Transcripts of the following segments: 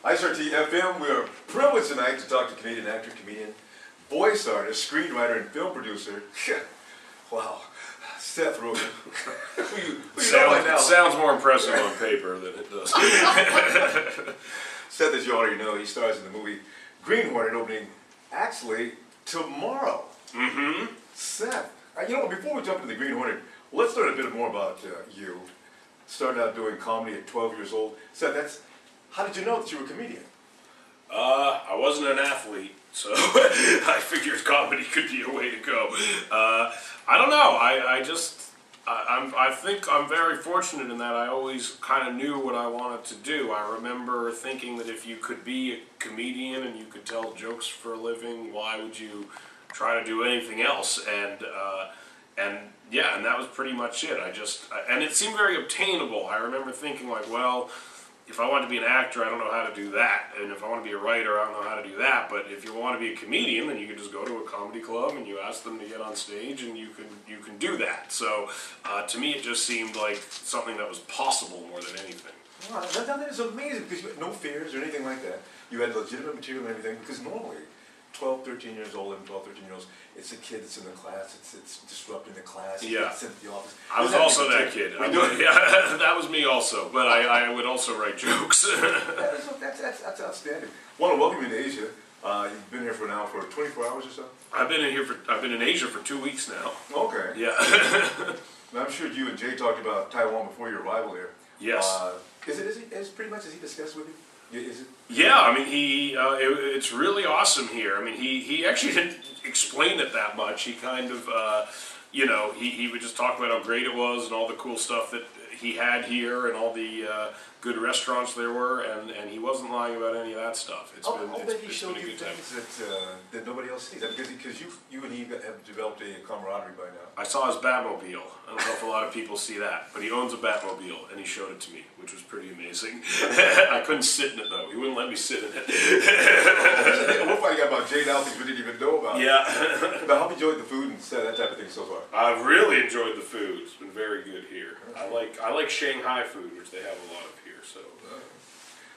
ICRT FM, we are privileged tonight to talk to Canadian actor, comedian, voice artist, screenwriter, and film producer. Wow, Seth Rogen. who know by now. Sounds more impressive on paper than it does. Seth, as you already know, he stars in the movie Green Hornet, opening actually tomorrow. Mm-hmm. Seth, you know, before we jump into the Green Hornet, let's learn a bit more about you. Started out doing comedy at 12 years old. Seth, how did you know that you were a comedian? I wasn't an athlete, so I figured comedy could be a way to go. I don't know. I think I'm very fortunate in that I always kind of knew what I wanted to do. I remember thinking that if you could be a comedian and you could tell jokes for a living, why would you try to do anything else? And that was pretty much it. And it seemed very obtainable. I remember thinking like, well, if I want to be an actor, I don't know how to do that. And if I want to be a writer, I don't know how to do that. But if you want to be a comedian, then you can just go to a comedy club and you ask them to get on stage and you can do that. So to me, it just seemed like something that was possible more than anything. Wow, that is amazing because you had no fears or anything like that. You had legitimate material and everything because normally 12, 13 years old and 12, 13 years old, it's a kid that's in the class, it's disrupting the class, yeah. It's in the office. I was also that kid. Yeah, that was me also, but I would also write jokes. That's outstanding. I want to welcome you to Asia. You've been here for 24 hours or so? I've been in Asia for 2 weeks now. Okay. Yeah. Now, I'm sure you and Jay talked about Taiwan before your arrival here. Yes. Is pretty much as he discussed with you? Is it? Yeah, I mean, it's really awesome here. I mean, he actually didn't explain it that much. He kind of, he would just talk about how great it was and all the cool stuff that he had here and all the good restaurants there were, and he wasn't lying about any of that stuff. I'll bet he showed you things that nobody else sees. Because you and he have developed a camaraderie by now. I saw his Batmobile. I don't know if a lot of people see that, but he owns a Batmobile, and he showed it to me, which was pretty amazing. I couldn't sit in it, though. He wouldn't let me sit in it. We'll find out about Jay now, things we didn't even know about. Yeah. But how have you enjoyed the food and that type of thing so far? I've really enjoyed the food. It's been very good here. I like Shanghai food, which they have a lot of here. So.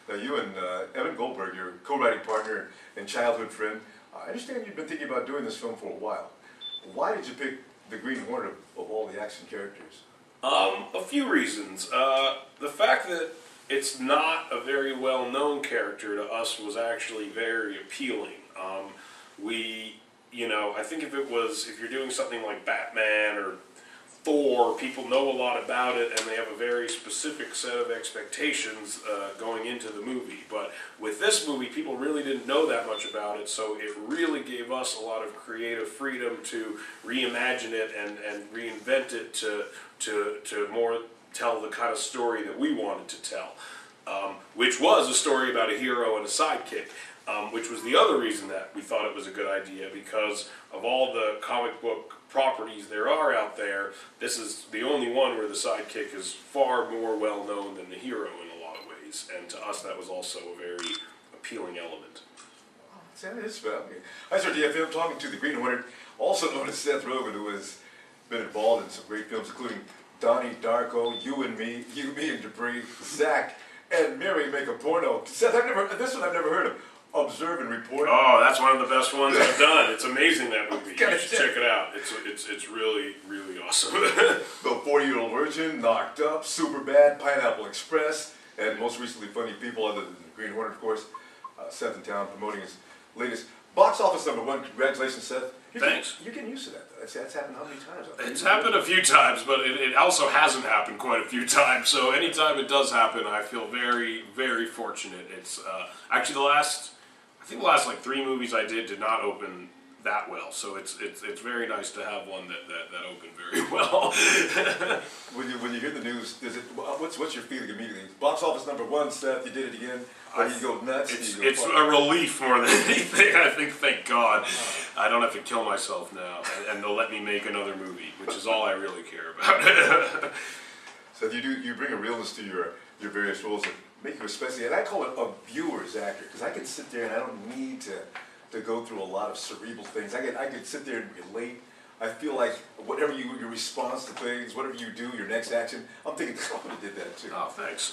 Now you and Evan Goldberg, your co-writing partner and childhood friend, I understand you've been thinking about doing this film for a while. Why did you pick the Green Hornet of all the action characters? A few reasons. The fact that it's not a very well-known character to us was actually very appealing. I think if you're doing something like Batman or Thor, people know a lot about it and they have a very specific set of expectations going into the movie. But with this movie, people really didn't know that much about it, so it really gave us a lot of creative freedom to reimagine it and reinvent it to more tell the kind of story that we wanted to tell, which was a story about a hero and a sidekick. Which was the other reason that we thought it was a good idea, because of all the comic book properties there are out there, this is the only one where the sidekick is far more well known than the hero in a lot of ways, and to us that was also a very appealing element. It is about me. ICRT FM talking to the Green Hornet, also known as Seth Rogen, who has been involved in some great films, including Donnie Darko, You, Me and Dupree, Zach, and Mary Make a Porno. Seth, this one I've never heard of. Observe and Report. Oh, that's one of the best ones I've done. It's amazing, that movie. You should check it out. It's really, really awesome. The 40-Year-Old Virgin, Knocked Up, Superbad, Pineapple Express, and most recently Funny People, other than the Green Hornet, of course. Seth in town promoting his latest box office #1. Congratulations, Seth. Thanks. You're getting used to that, though. That's happened how many times? It's happened a few times, but it also hasn't happened quite a few times. So anytime it does happen, I feel very, very fortunate. It's actually the last like 3 movies I did not open that well, so it's very nice to have one that opened very well. when you hear the news, what's your feeling immediately? Box office #1, Seth, you did it again. Or you go nuts. It's a relief more than anything. I think, thank God, I don't have to kill myself now, and they'll let me make another movie, which is all I really care about. So you bring a realness to your various roles that make you especially, and I call it a viewer's actor, because I can sit there and I don't need to go through a lot of cerebral things. I could sit there and relate. I feel like whatever your response to things, whatever you do, your next action, I'm thinking, oh, I did that too. Oh, thanks.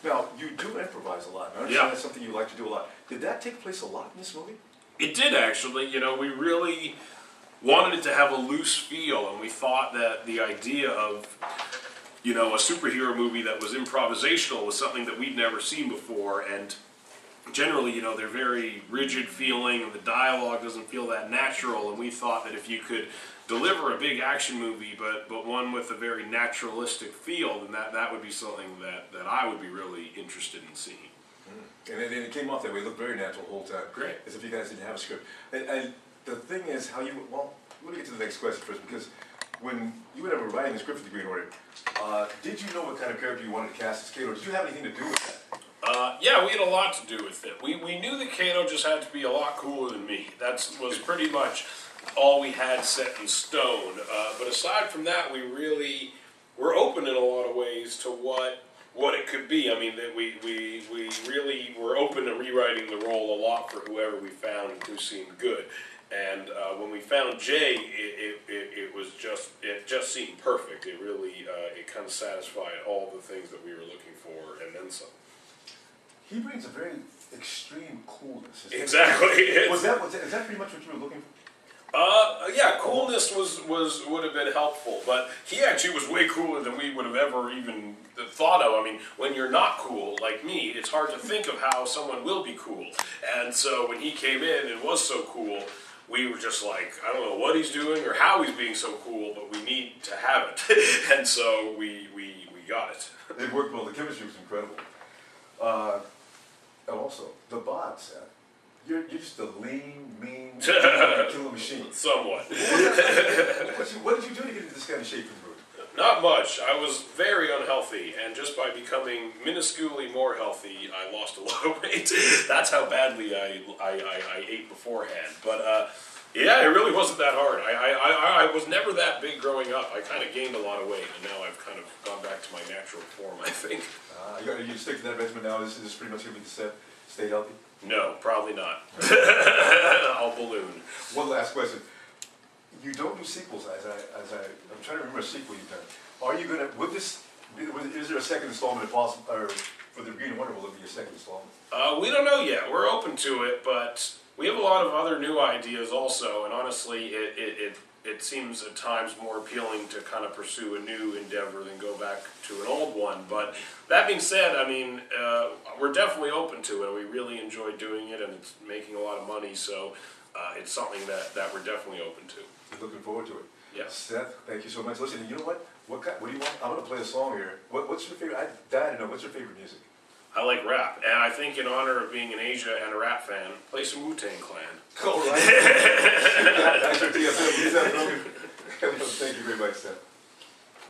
Now, you do improvise a lot. I understand that's something you like to do a lot. Did that take place a lot in this movie? It did, actually. You know, we really wanted it to have a loose feel, and we thought that the idea of, you know, a superhero movie that was improvisational was something that we'd never seen before, and generally, you know, they're very rigid feeling, and the dialogue doesn't feel that natural, and we thought that if you could deliver a big action movie, but one with a very naturalistic feel, then that would be something that I would be really interested in seeing. And it came off that way. It looked very natural the whole time. Great. As if you guys didn't have a script. And the thing is how you, well, let me get to the next question first, because when you were writing the script for The Green Hornet, did you know what kind of character you wanted to cast as Kato? Did you have anything to do with that? Yeah, we had a lot to do with it. We knew that Kato just had to be a lot cooler than me. That was pretty much all we had set in stone. But aside from that, we really were open in a lot of ways to what it could be. I mean, that we really were open to rewriting the role a lot for whoever we found and who seemed good. And when we found Jay, it just seemed perfect. It really it kind of satisfied all the things that we were looking for, and then some. He brings a very extreme coolness. Exactly. Is that pretty much what you were looking for? Yeah, coolness would have been helpful, but he actually was way cooler than we would have ever even thought of. I mean, when you're not cool, like me, it's hard to think of how someone will be cool. And so when he came in and was so cool, we were just like, I don't know what he's doing or how he's being so cool, but we need to have it. And so we got it. It worked well. The chemistry was incredible. And also, the bod, Seth. You're just a lean, mean, killer machine. Somewhat. What did you do to get into this kind of shape for the movie? Not much. I was very unhealthy, and just by becoming minusculely more healthy, I lost a lot of weight. That's how badly I ate beforehand. But yeah, it really wasn't that hard. I was never that big growing up. I kind of gained a lot of weight, and now I've kind of gone back to my natural form, I think. You stick to that regimen now? This is pretty much going to be the set. Stay healthy? No, probably not. I'll balloon. One last question. You don't do sequels, I'm trying to remember a sequel you've done. Are you going to, is there a second installment if possible, or for The Green Hornet, will it be a second installment? We don't know yet. We're open to it, but we have a lot of other new ideas also, and honestly, it seems at times more appealing to kind of pursue a new endeavor than go back to an old one. But that being said, I mean, we're definitely open to it. We really enjoy doing it, and it's making a lot of money, so it's something that we're definitely open to. Looking forward to it. Yes. Seth, thank you so much. Listen, you know what? What do you want? I'm going to play a song here. What's your favorite? I died to know. What's your favorite music? I like rap, and I think in honor of being in Asia and a rap fan, play some Wu-Tang Clan. All right. Thank you very much, Seth.